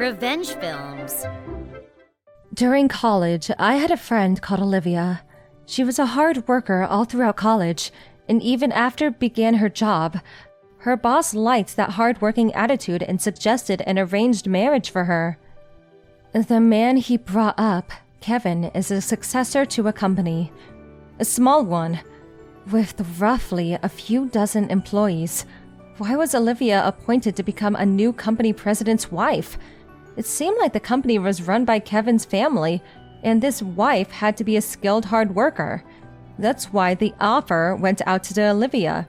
Revenge films. During college, I had a friend called Olivia. She was a hard worker all throughout college, and even after began her job, her boss liked that hard-working attitude and suggested an arranged marriage for her. The man he brought up, Kevin, is a successor to a company, a small one, with roughly a few dozen employees. Why was Olivia appointed to become a new company president's wife? It seemed like the company was run by Kevin's family, and this wife had to be a skilled hard worker. That's why the offer went out to Olivia.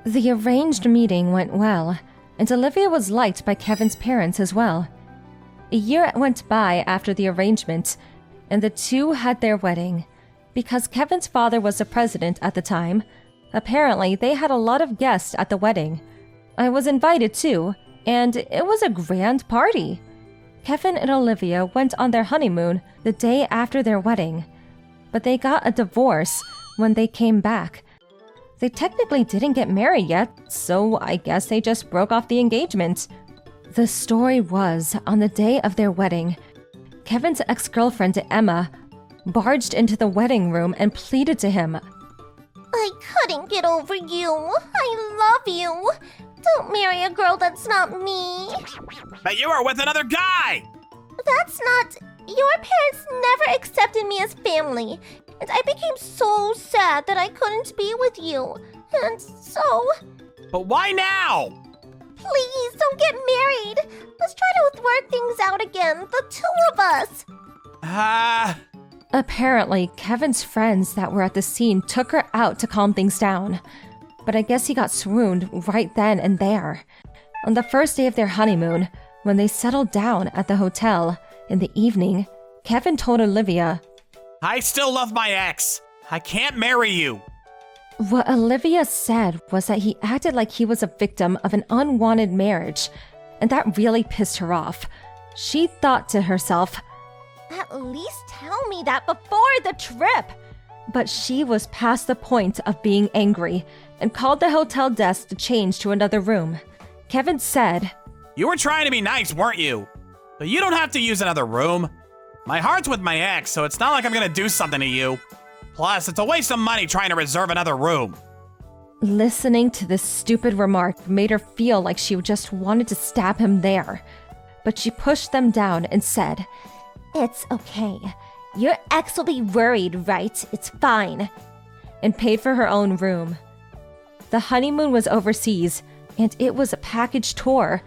The arranged meeting went well, and Olivia was liked by Kevin's parents as well. A year went by after the arrangement, and the two had their wedding. Because Kevin's father was the president at the time, apparently they had a lot of guests at the wedding. I was invited too, and it was a grand party. Kevin and Olivia went on their honeymoon the day after their wedding, but they got a divorce when they came back. They technically didn't get married yet, so I guess they just broke off the engagement. The story was, on the day of their wedding, Kevin's ex-girlfriend Emma barged into the wedding room and pleaded to him. I couldn't get over you. I love you. Don't marry a girl that's not me. But you were with another guy! That's not... Your parents never accepted me as family, and I became so sad that I couldn't be with you. And so... But why now? Please, don't get married. Let's try to work things out again, the two of us. Apparently, Kevin's friends that were at the scene took her out to calm things down. But I guess he got swooned right then and there. On the first day of their honeymoon, when they settled down at the hotel in the evening, Kevin told Olivia, I still love my ex. I can't marry you. What Olivia said was that he acted like he was a victim of an unwanted marriage, and that really pissed her off. She thought to herself, At least tell me that before the trip. But she was past the point of being angry and called the hotel desk to change to another room. Kevin said, You were trying to be nice, weren't you? But you don't have to use another room. My heart's with my ex, so it's not like I'm gonna do something to you. Plus, it's a waste of money trying to reserve another room. Listening to this stupid remark made her feel like she just wanted to stab him there. But she pushed them down and said, It's okay. Your ex will be worried, right? It's fine. And paid for her own room. The honeymoon was overseas, and it was a package tour.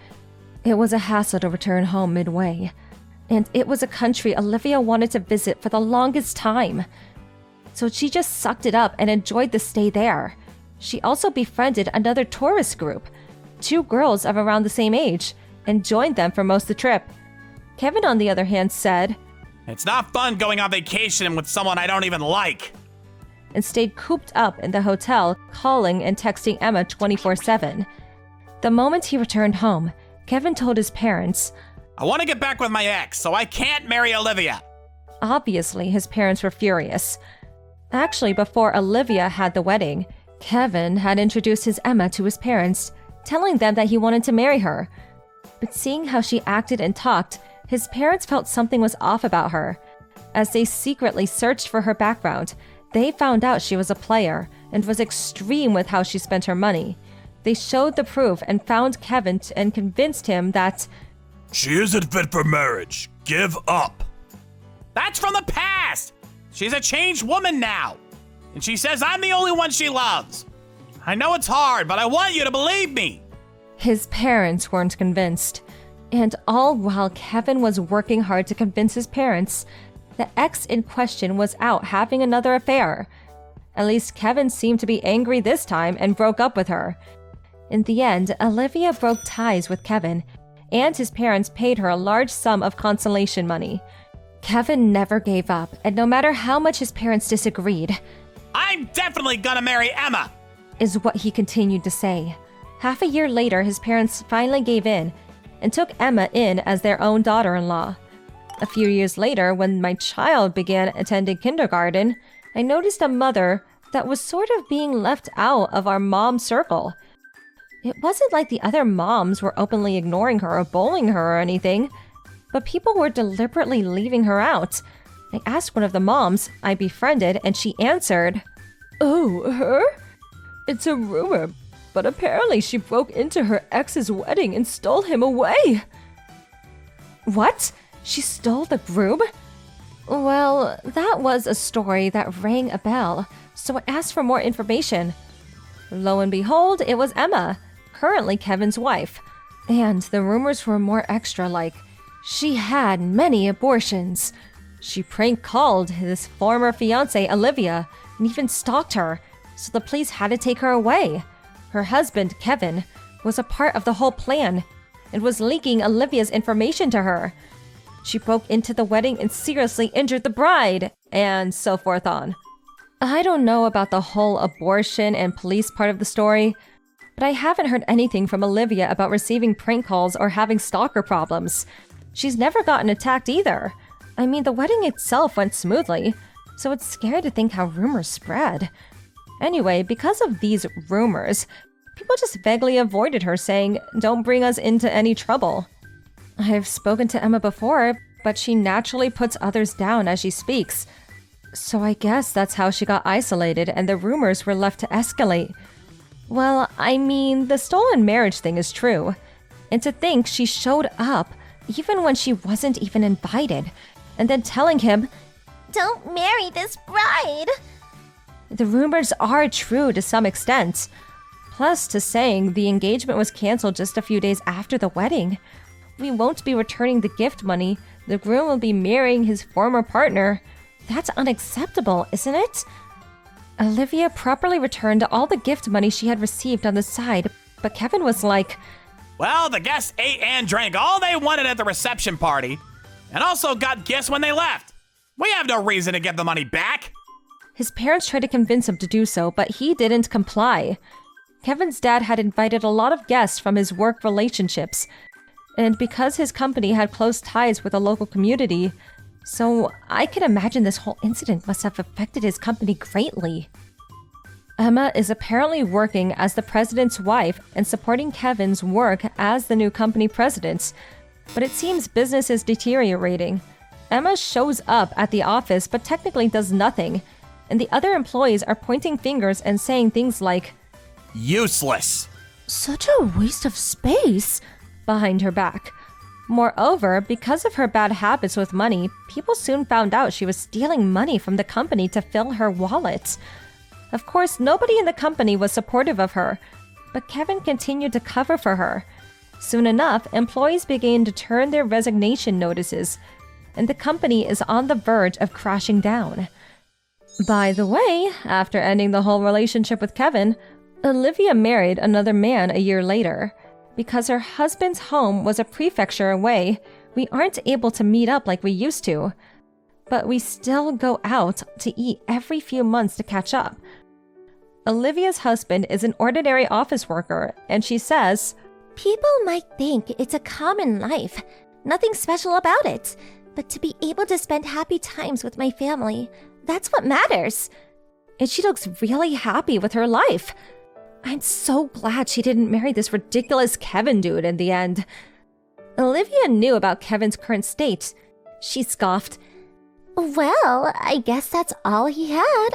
It was a hassle to return home midway, and it was a country Olivia wanted to visit for the longest time. So she just sucked it up and enjoyed the stay there. She also befriended another tourist group, 2 girls of around the same age, and joined them for most of the trip. Kevin, on the other hand, said, It's not fun going on vacation with someone I don't even like. And stayed cooped up in the hotel, calling and texting Emma 24/7. The moment he returned home, Kevin told his parents, I want to get back with my ex, so I can't marry Olivia. Obviously, his parents were furious. Actually, before Olivia had the wedding, Kevin had introduced his Emma to his parents, telling them that he wanted to marry her. But seeing how she acted and talked, his parents felt something was off about her. As they secretly searched for her background, they found out she was a player and was extreme with how she spent her money. They showed the proof and found Kevin and convinced him that she isn't fit for marriage. Give up. That's from the past. She's a changed woman now. And she says I'm the only one she loves. I know it's hard, but I want you to believe me. His parents weren't convinced. And all while Kevin was working hard to convince his parents, the ex in question was out having another affair. At least Kevin seemed to be angry this time and broke up with her. In the end, Olivia broke ties with Kevin, and his parents paid her a large sum of consolation money. Kevin never gave up, and no matter how much his parents disagreed, I'm definitely gonna marry Emma, is what he continued to say. Half a year later, his parents finally gave in and took Emma in as their own daughter-in-law. A few years later, when my child began attending kindergarten, I noticed a mother that was sort of being left out of our mom circle. It wasn't like the other moms were openly ignoring her or bullying her or anything. but people were deliberately leaving her out. I asked one of the moms I befriended, and she answered, "Oh, her? It's a rumor, but apparently she broke into her ex's wedding and stole him away." What? She stole the groom? Well, that was a story that rang a bell, so I asked for more information. Lo and behold, it was Emma, currently Kevin's wife. And the rumors were more extra, like she had many abortions. She prank called his former fiancée Olivia and even stalked her, so the police had to take her away. Her husband, Kevin, was a part of the whole plan and was leaking Olivia's information to her. She broke into the wedding and seriously injured the bride, and so forth on. I don't know about the whole abortion and police part of the story, but I haven't heard anything from Olivia about receiving prank calls or having stalker problems. She's never gotten attacked either. I mean, the wedding itself went smoothly, so it's scary to think how rumors spread. Anyway, because of these rumors, people just vaguely avoided her, saying, "Don't bring us into any trouble." I've spoken to Emma before, but she naturally puts others down as she speaks. So I guess that's how she got isolated and the rumors were left to escalate. Well, I mean, the stolen marriage thing is true. And to think she showed up even when she wasn't even invited, and then telling him, Don't marry this bride! the rumors are true to some extent. Plus, to saying the engagement was canceled just a few days after the wedding. We won't be returning the gift money. The groom will be marrying his former partner. That's unacceptable, isn't it? Olivia properly returned all the gift money she had received on the side, but Kevin was like, Well, the guests ate and drank all they wanted at the reception party, and also got gifts when they left. We have no reason to give the money back. His parents tried to convince him to do so, but he didn't comply. Kevin's dad had invited a lot of guests from his work relationships, and because his company had close ties with the local community, so I can imagine this whole incident must have affected his company greatly. Emma is apparently working as the president's wife and supporting Kevin's work as the new company president, but it seems business is deteriorating. Emma shows up at the office but technically does nothing, and the other employees are pointing fingers and saying things like, Useless. "Such a waste of space," behind her back. Moreover, because of her bad habits with money, people soon found out she was stealing money from the company to fill her wallet. Of course, nobody in the company was supportive of her, but Kevin continued to cover for her. Soon enough, employees began to turn their resignation notices, and the company is on the verge of crashing down. By the way, after ending the whole relationship with Kevin, Olivia married another man a year later. Because her husband's home was a prefecture away, we aren't able to meet up like we used to. But we still go out to eat every few months to catch up. Olivia's husband is an ordinary office worker, and she says, People might think it's a common life, nothing special about it. But to be able to spend happy times with my family, that's what matters. And she looks really happy with her life. I'm so glad she didn't marry this ridiculous Kevin dude in the end. Olivia knew about Kevin's current state. She scoffed. Well, I guess that's all he had.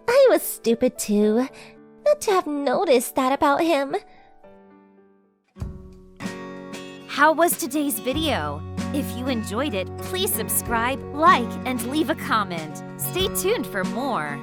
I was stupid too, not to have noticed that about him. How was today's video? If you enjoyed it, please subscribe, like, and leave a comment. Stay tuned for more.